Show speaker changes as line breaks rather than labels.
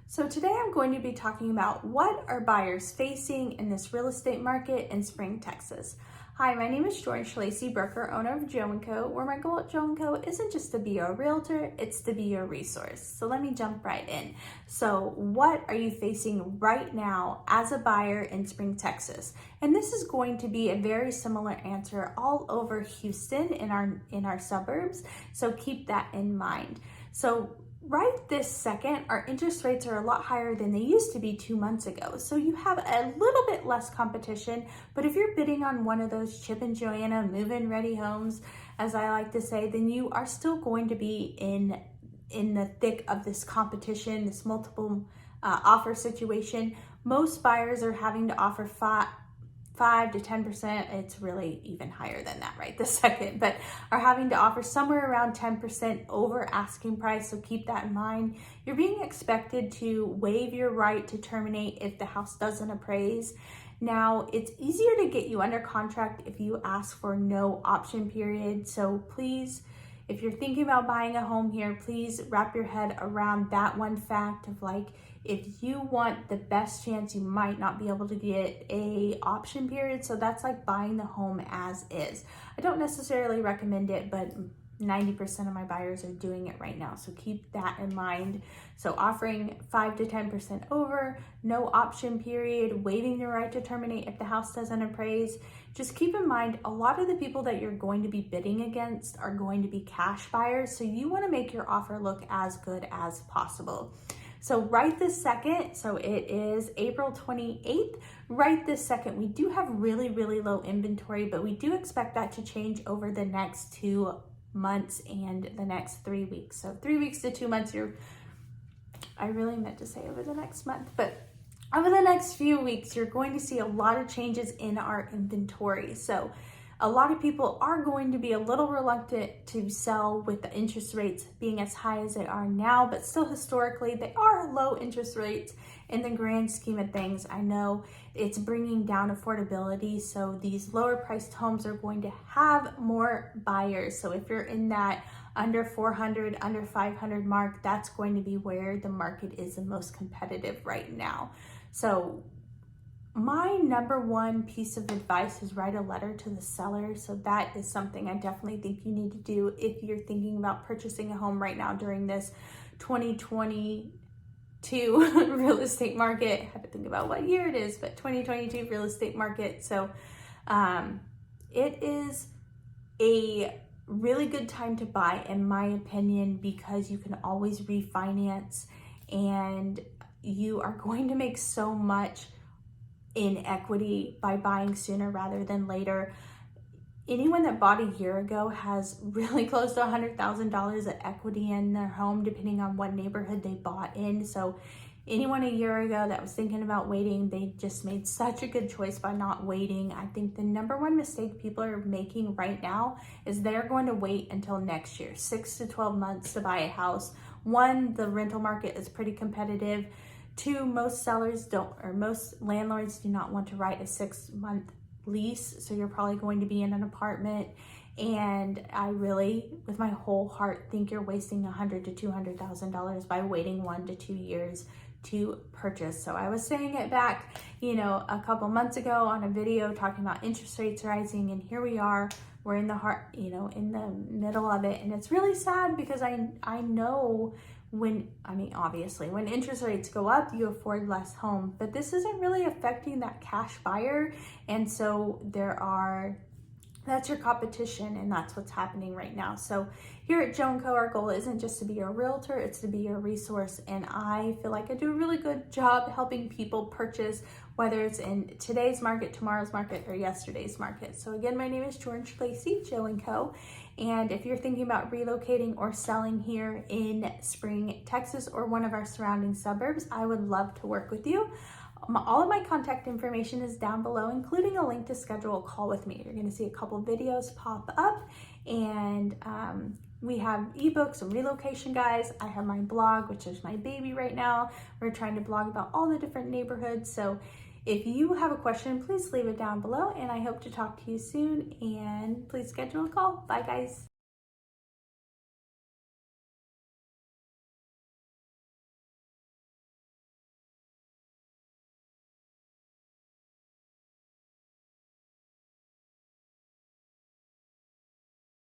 So today I'm going to be talking about what are buyers facing in this real estate market in Spring, Texas. Hi, my name is 𝗕𝗟𝗟𝗢𝗓, broker, owner of 𝗕𝗢𝗣𝗟𝗓𝗏, where my goal at 𝗕𝗢𝗣𝗟𝗓 isn't just to be a realtor, it's to be a resource. So let me jump right in. So what are you facing right now as a buyer in Spring, Texas? And this is going to be a very similar answer all over Houston in our suburbs. So keep that in mind. So right this second, our interest rates are a lot higher than they used to be 2 months ago. So you have a little bit less competition, but if you're bidding on one of those Chip and Joanna move-in ready homes, as I like to say, then you are still going to be in the thick of this competition, this multiple offer situation. Most buyers are having to offer 5 to 10%, it's really even higher than that right this second, but are having to offer somewhere around 10% over asking price, so keep that in mind. You're being expected to waive your right to terminate if the house doesn't appraise. Now, it's easier to get you under contract if you ask for no option period, so please, if you're thinking about buying a home here, please wrap your head around that one fact of like, if you want the best chance, you might not be able to get a option period. So that's like buying the home as is. I don't necessarily recommend it, but 90% of my buyers are doing it right now. So keep that in mind. So offering 5 to 10% over, no option period, waiving the right to terminate if the house doesn't appraise. Just keep in mind, a lot of the people that you're going to be bidding against are going to be cash buyers. So you want to make your offer look as good as possible. So right this second, so it is April 28th, right this second, we do have really, really low inventory, but we do expect that to change over the next 2 months and the next 3 weeks. So 3 weeks to 2 months, I really meant to say over the next month, but over the next few weeks, you're going to see a lot of changes in our inventory. So a lot of people are going to be a little reluctant to sell with the interest rates being as high as they are now, but still historically, they are low interest rates in the grand scheme of things. I know it's bringing down affordability, so these lower priced homes are going to have more buyers. So if you're in that under 400, under 500 mark, that's going to be where the market is the most competitive right now. So my number one piece of advice is write a letter to the seller. So that is something I definitely think you need to do if you're thinking about purchasing a home right now during this 2022 real estate market. I have to think about what year it is, but 2022 real estate market. So it is a really good time to buy, in my opinion, because you can always refinance and you are going to make so much in equity by buying sooner rather than later. Anyone that bought a year ago has really close to $100,000 of equity in their home, depending on what neighborhood they bought in. So anyone a year ago that was thinking about waiting, they just made such a good choice by not waiting. I think the number one mistake people are making right now is they're going to wait until next year, 6 to 12 months to buy a house. One, the rental market is pretty competitive. 2, most landlords do not want to write a 6-month lease, so you're probably going to be in an apartment. And I really, with my whole heart, think you're wasting $100,000 to $200,000 by waiting 1 to 2 years to purchase. So I was saying it back, a couple months ago on a video talking about interest rates rising, and here we are. We're in the heart, in the middle of it, and it's really sad because I know obviously when interest rates go up, you afford less home, but this isn't really affecting that cash buyer. And so that's your competition, and that's what's happening right now. So here at 𝗕𝗢𝗟𝗏, our goal isn't just to be a realtor, it's to be a resource. And I feel like I do a really good job helping people purchase, whether it's in today's market, tomorrow's market, or yesterday's market. So again, my name is 𝗕𝗢𝗟𝗟𝗢𝗏, and if you're thinking about relocating or selling here in Spring, Texas, or one of our surrounding suburbs, I would love to work with you. All of my contact information is down below, including a link to schedule a call with me. You're going to see a couple videos pop up, and we have ebooks and relocation guides. I have my blog, which is my baby right now. We're trying to blog about all the different neighborhoods. So if you have a question, please leave it down below, and I hope to talk to you soon, and please schedule a call. Bye, guys.